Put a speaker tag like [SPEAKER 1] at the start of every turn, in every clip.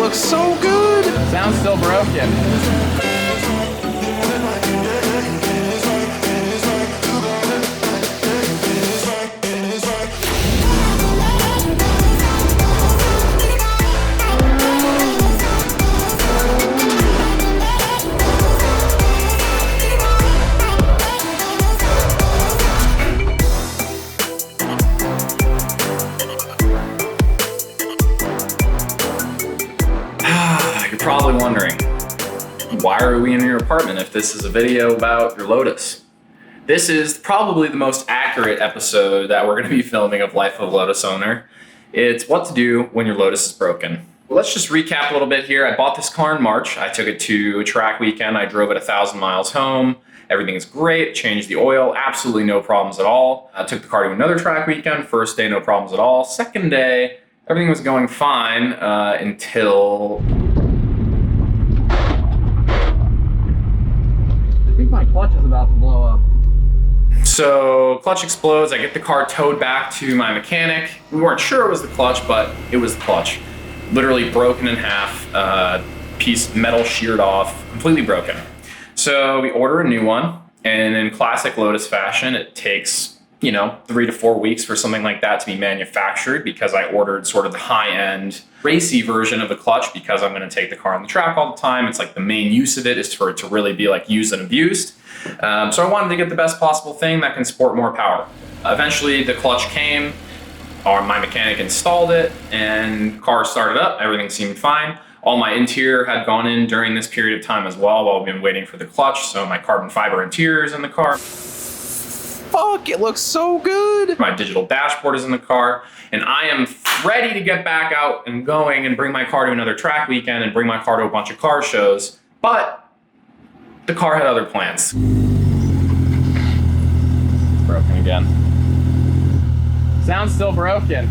[SPEAKER 1] looks so good.
[SPEAKER 2] Sounds still broken. You're probably wondering, why are we in your apartment if this is a video about your Lotus? This is probably the most accurate episode that we're going to be filming of Life of Lotus Owner. It's what to do when your Lotus is broken. Let's just recap a little bit here. I bought this car in March. I took it to a track weekend. I drove it 1,000 miles home. Everything's great. Changed the oil. Absolutely no problems at all. I took the car to another track weekend. First day, no problems at all. Second day, everything was going fine until... I think my clutch is about to blow up. So clutch explodes. I get the car towed back to my mechanic. We weren't sure it was the clutch, but it was the clutch. Literally broken in half, piece metal sheared off, completely broken. So we order a new one, and in classic Lotus fashion, it takes 3 to 4 weeks for something like that to be manufactured, because I ordered sort of the high-end racy version of the clutch because I'm going to take the car on the track all the time. It's like the main use of it is for it to really be like used and abused. So I wanted to get the best possible thing that can support more power. Eventually the clutch came, my mechanic installed it, and car started up. Everything seemed fine. All my interior had gone in during this period of time as well while we've been waiting for the clutch. So my carbon fiber interior is in the car.
[SPEAKER 1] Fuck, it looks so good.
[SPEAKER 2] My digital dashboard is in the car, and I am ready to get back out and going and bring my car to another track weekend and bring my car to a bunch of car shows. But the car had other plans. Broken again. Sounds still broken.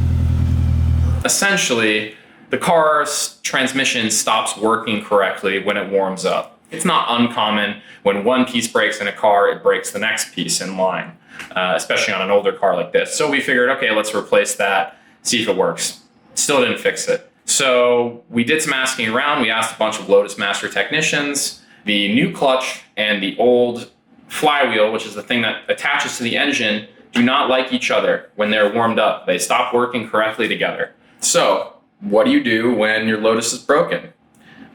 [SPEAKER 2] Essentially, the car's transmission stops working correctly when it warms up. It's not uncommon when one piece breaks in a car, it breaks the next piece in line, especially on an older car like this. So we figured, okay, let's replace that, see if it works. Still didn't fix it. So we did some asking around. We asked a bunch of Lotus Master technicians. The new clutch and the old flywheel, which is the thing that attaches to the engine, do not like each other when they're warmed up. They stop working correctly together. So what do you do when your Lotus is broken?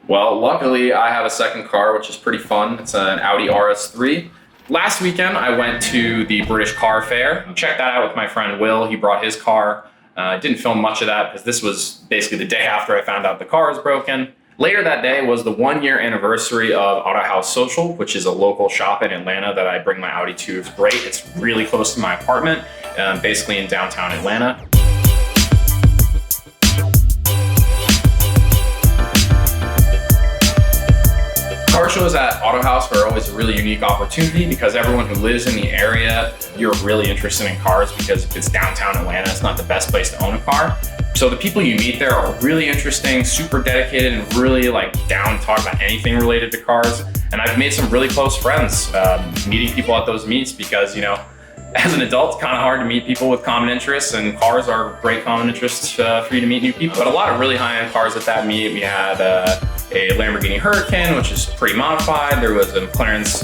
[SPEAKER 2] Well, luckily I have a second car, which is pretty fun. It's an Audi RS3. Last weekend, I went to the British Car Fair. Checked that out with my friend Will. He brought his car. Didn't film much of that because this was basically the day after I found out the car was broken. Later that day was the 1-year anniversary of Auto House Social, which is a local shop in Atlanta that I bring my Audi to. It's great. It's really close to my apartment, basically in downtown Atlanta. Car shows at Auto House are always a really unique opportunity because everyone who lives in the area, you're really interested in cars because it's downtown Atlanta. It's not the best place to own a car. So the people you meet there are really interesting, super dedicated, and really down to talk about anything related to cars. And I've made some really close friends meeting people at those meets because, as an adult, it's kind of hard to meet people with common interests, and cars are great common interests for you to meet new people. But a lot of really high-end cars at that meet. We had a Lamborghini Huracan, which is pretty modified. There was a McLaren's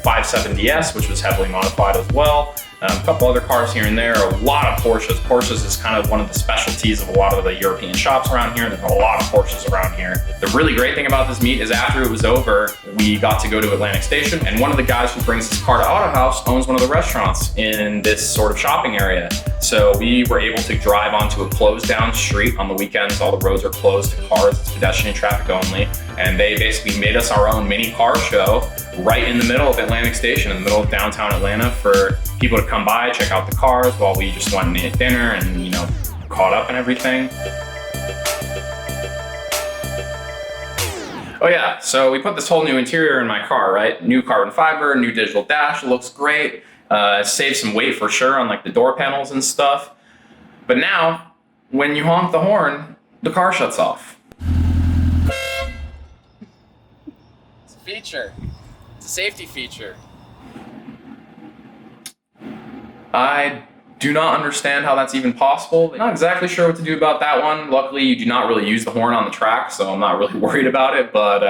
[SPEAKER 2] 570S, which was heavily modified as well. A couple other cars here and there, a lot of Porsches. Porsches is kind of one of the specialties of a lot of the European shops around here. There's a lot of Porsches around here. The really great thing about this meet is after it was over, we got to go to Atlantic Station, and one of the guys who brings his car to Auto House owns one of the restaurants in this sort of shopping area. So we were able to drive onto a closed down street on the weekends. All the roads are closed to cars, it's pedestrian traffic only. And they basically made us our own mini car show right in the middle of Atlantic Station, in the middle of downtown Atlanta, for people to come by, check out the cars while we just went and ate dinner and, caught up and everything. Oh yeah, so we put this whole new interior in my car, right? New carbon fiber, new digital dash, it looks great. Saved some weight for sure on the door panels and stuff. But now, when you honk the horn, the car shuts off. It's a feature. It's a safety feature. I do not understand how that's even possible. Not exactly sure what to do about that one. Luckily, you do not really use the horn on the track, so I'm not really worried about it, but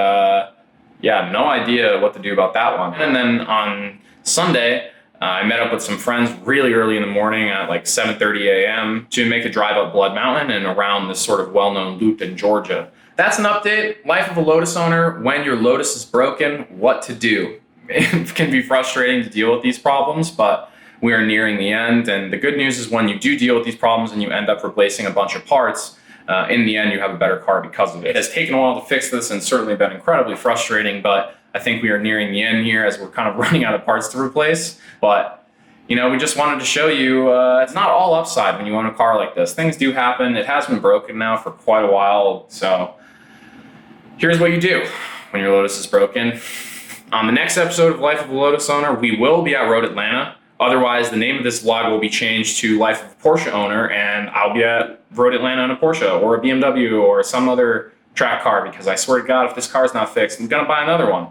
[SPEAKER 2] yeah, no idea what to do about that one. And then on Sunday, I met up with some friends really early in the morning at like 7:30 a.m. to make a drive up Blood Mountain and around this sort of well-known loop in Georgia. That's an update. Life of a Lotus owner. When your Lotus is broken, what to do. It can be frustrating to deal with these problems, but we are nearing the end. And the good news is when you do deal with these problems and you end up replacing a bunch of parts, in the end, you have a better car because of it. It has taken a while to fix this and certainly been incredibly frustrating, but I think we are nearing the end here as we're kind of running out of parts to replace. But, you know, we just wanted to show you it's not all upside when you own a car like this. Things do happen. It has been broken now for quite a while. So here's what you do when your Lotus is broken. On the next episode of Life of a Lotus Owner, we will be at Road Atlanta. Otherwise, the name of this vlog will be changed to Life of a Porsche Owner, and I'll be at Road Atlanta in a Porsche or a BMW or some other track car, because I swear to God, if this car's not fixed, I'm gonna buy another one,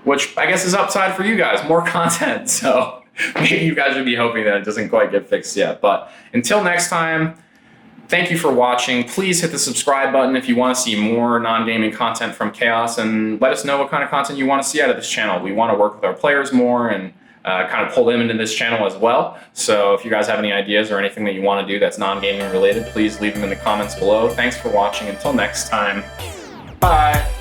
[SPEAKER 2] which I guess is upside for you guys, more content. So maybe you guys should be hoping that it doesn't quite get fixed yet. But until next time, thank you for watching. Please hit the subscribe button if you want to see more non-gaming content from Chaos, and let us know what kind of content you want to see out of this channel. We want to work with our players more and kind of pull them into this channel as well. So if you guys have any ideas or anything that you want to do that's non-gaming related, please leave them in the comments below. Thanks for watching. Until next time, bye.